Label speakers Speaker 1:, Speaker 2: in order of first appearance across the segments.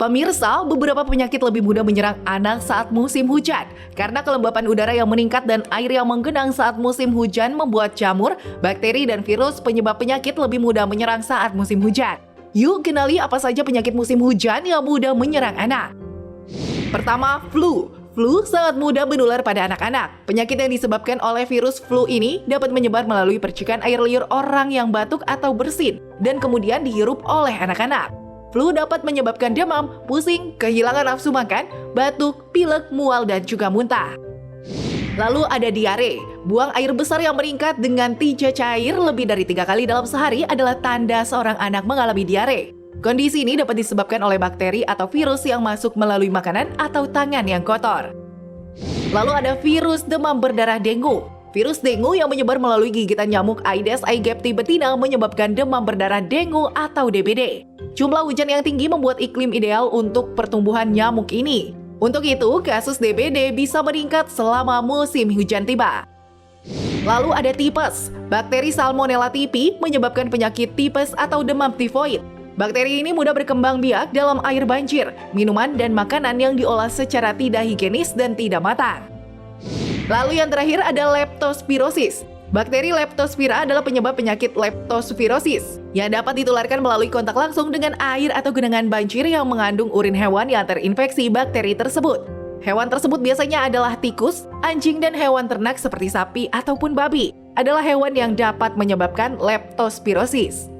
Speaker 1: Pemirsa, beberapa penyakit lebih mudah menyerang anak saat musim hujan. Karena kelembapan udara yang meningkat dan air yang menggenang saat musim hujan membuat jamur, bakteri, dan virus penyebab penyakit lebih mudah menyerang saat musim hujan. Yuk kenali apa saja penyakit musim hujan yang mudah menyerang anak. Pertama, flu. Flu sangat mudah menular pada anak-anak. Penyakit yang disebabkan oleh virus flu ini dapat menyebar melalui percikan air liur orang yang batuk atau bersin, dan kemudian dihirup oleh anak-anak. Flu dapat menyebabkan demam, pusing, kehilangan nafsu makan, batuk, pilek, mual, dan juga muntah. Lalu ada diare. Buang air besar yang meningkat dengan tija cair lebih dari 3 kali dalam sehari adalah tanda seorang anak mengalami diare. Kondisi ini dapat disebabkan oleh bakteri atau virus yang masuk melalui makanan atau tangan yang kotor. Lalu ada virus demam berdarah dengue. Virus dengue yang menyebar melalui gigitan nyamuk Aedes aegypti betina menyebabkan demam berdarah dengue atau DBD. Jumlah hujan yang tinggi membuat iklim ideal untuk pertumbuhan nyamuk ini. Untuk itu, kasus DBD bisa meningkat selama musim hujan tiba. Lalu ada tipes. Bakteri Salmonella typhi menyebabkan penyakit tipes atau demam tifoid. Bakteri ini mudah berkembang biak dalam air banjir, minuman, dan makanan yang diolah secara tidak higienis dan tidak matang. Lalu yang terakhir ada leptospirosis. Bakteri leptospira adalah penyebab penyakit leptospirosis yang dapat ditularkan melalui kontak langsung dengan air atau genangan banjir yang mengandung urin hewan yang terinfeksi bakteri tersebut. Hewan tersebut biasanya adalah tikus, anjing, dan hewan ternak seperti sapi ataupun babi adalah hewan yang dapat menyebabkan leptospirosis.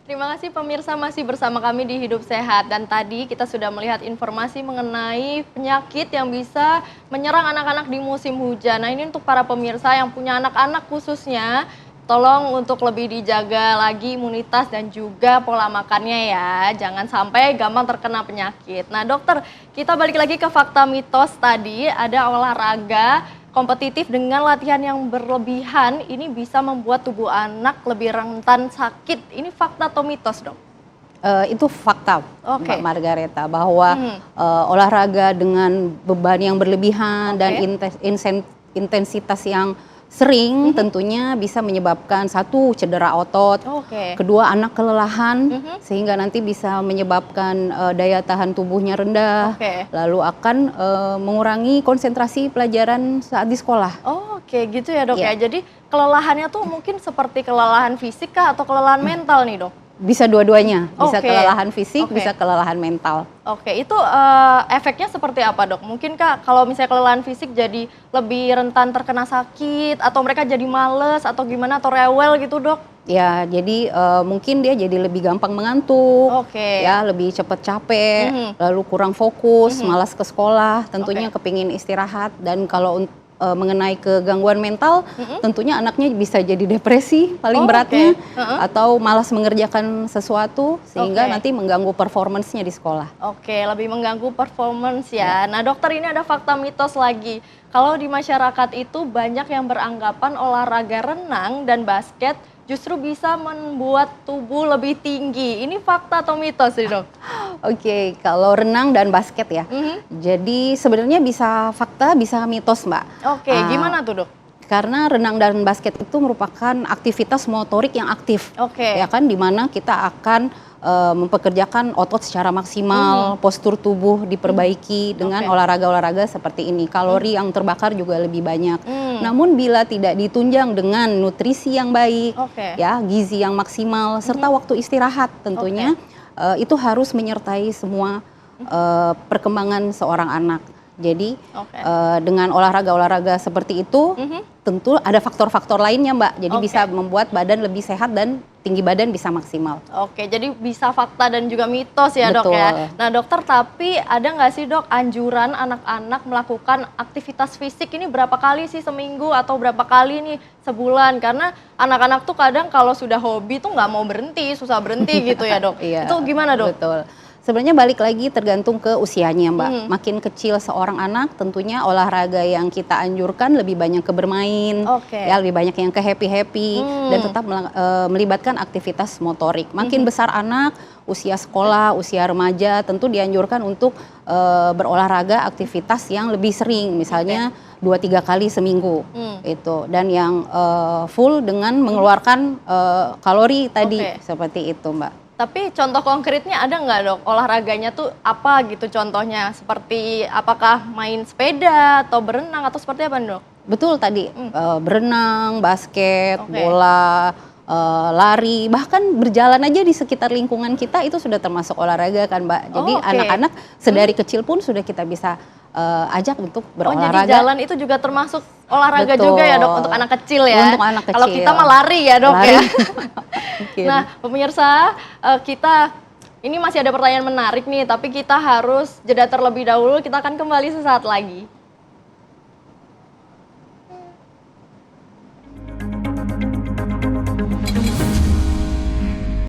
Speaker 2: Terima kasih pemirsa masih bersama kami di Hidup Sehat, dan tadi kita sudah melihat informasi mengenai penyakit yang bisa menyerang anak-anak di musim hujan. Nah, ini untuk para pemirsa yang punya anak-anak khususnya, tolong untuk lebih dijaga lagi imunitas dan juga pola makannya ya. Jangan sampai gampang terkena penyakit. Nah dokter, kita balik lagi ke fakta mitos tadi, ada olahraga kompetitif dengan latihan yang berlebihan ini bisa membuat tubuh anak lebih rentan sakit. Ini fakta atau mitos, dok?
Speaker 3: Itu fakta, Mbak Margareta, bahwa olahraga dengan beban yang berlebihan dan intensitas yang sering tentunya bisa menyebabkan satu, cedera otot, kedua, anak kelelahan sehingga nanti bisa menyebabkan daya tahan tubuhnya rendah, lalu akan mengurangi konsentrasi pelajaran saat di sekolah.
Speaker 2: Oke, gitu ya dok ya. Jadi kelelahannya tuh mungkin seperti kelelahan fisik kah atau kelelahan mental nih dok?
Speaker 3: Bisa dua-duanya, bisa kelelahan fisik, bisa kelelahan mental.
Speaker 2: Itu efeknya seperti apa dok? Mungkin kak kalau misalnya kelelahan fisik jadi lebih rentan terkena sakit, atau mereka jadi males, atau gimana, atau rewel gitu dok?
Speaker 3: Ya, jadi mungkin dia jadi lebih gampang mengantuk, ya, lebih cepat capek, lalu kurang fokus, malas ke sekolah, tentunya kepingin istirahat. Dan kalau mengenai kegangguan mental, tentunya anaknya bisa jadi depresi paling beratnya, atau malas mengerjakan sesuatu sehingga nanti mengganggu performance-nya di sekolah.
Speaker 2: Lebih mengganggu performance ya. Nah dokter, ini ada fakta mitos lagi. Kalau di masyarakat itu banyak yang beranggapan olahraga renang dan basket justru bisa membuat tubuh lebih tinggi. Ini fakta atau mitos sih dok?
Speaker 3: Kalau renang dan basket ya. Jadi sebenarnya bisa fakta, bisa mitos, Mbak.
Speaker 2: Gimana tuh dok?
Speaker 3: Karena renang dan basket itu merupakan aktivitas motorik yang aktif, ya kan, dimana kita akan mempekerjakan otot secara maksimal, postur tubuh diperbaiki dengan olahraga-olahraga seperti ini. Kalori yang terbakar juga lebih banyak. Namun bila tidak ditunjang dengan nutrisi yang baik, ya, gizi yang maksimal, serta waktu istirahat tentunya, itu harus menyertai semua perkembangan seorang anak. Jadi dengan olahraga-olahraga seperti itu, tentu ada faktor-faktor lainnya, Mbak. Jadi bisa membuat badan lebih sehat dan tinggi badan bisa maksimal.
Speaker 2: Jadi bisa fakta dan juga mitos ya dok ya. Nah dokter, tapi ada nggak sih dok anjuran anak-anak melakukan aktivitas fisik ini berapa kali sih seminggu, atau berapa kali nih sebulan? Karena anak-anak tuh kadang kalau sudah hobi tuh nggak mau berhenti, susah berhenti gitu ya dok. Itu gimana dok?
Speaker 3: Betul. Sebenarnya balik lagi tergantung ke usianya, Mbak. Makin kecil seorang anak, tentunya olahraga yang kita anjurkan lebih banyak ke bermain, ya, lebih banyak yang ke happy-happy, dan tetap melibatkan aktivitas motorik. Makin besar anak, usia sekolah, usia remaja, tentu dianjurkan untuk berolahraga aktivitas yang lebih sering, misalnya 2-3 kali seminggu, itu. Dan yang full dengan mengeluarkan kalori tadi, seperti itu, Mbak.
Speaker 2: Tapi contoh konkretnya ada nggak dok? Olahraganya tuh apa gitu contohnya? Seperti apakah main sepeda atau berenang atau seperti apa dok?
Speaker 3: Betul tadi, berenang, basket,
Speaker 2: Oke.
Speaker 3: bola, lari, bahkan berjalan aja di sekitar lingkungan kita itu sudah termasuk olahraga kan Mbak. Jadi
Speaker 2: Oh, oke.
Speaker 3: anak-anak sedari kecil pun sudah kita bisa ajak untuk
Speaker 2: Oh jadi
Speaker 3: berolahraga.
Speaker 2: jalan itu juga termasuk olahraga
Speaker 3: Betul.
Speaker 2: juga ya dok untuk anak kecil ya?
Speaker 3: Untuk anak
Speaker 2: Kalau
Speaker 3: kecil.
Speaker 2: kita mah lari ya dok
Speaker 3: Lari.
Speaker 2: ya?
Speaker 3: Mungkin.
Speaker 2: Nah pemirsa, kita ini masih ada pertanyaan menarik nih, tapi kita harus jeda terlebih dahulu, kita akan kembali sesaat lagi.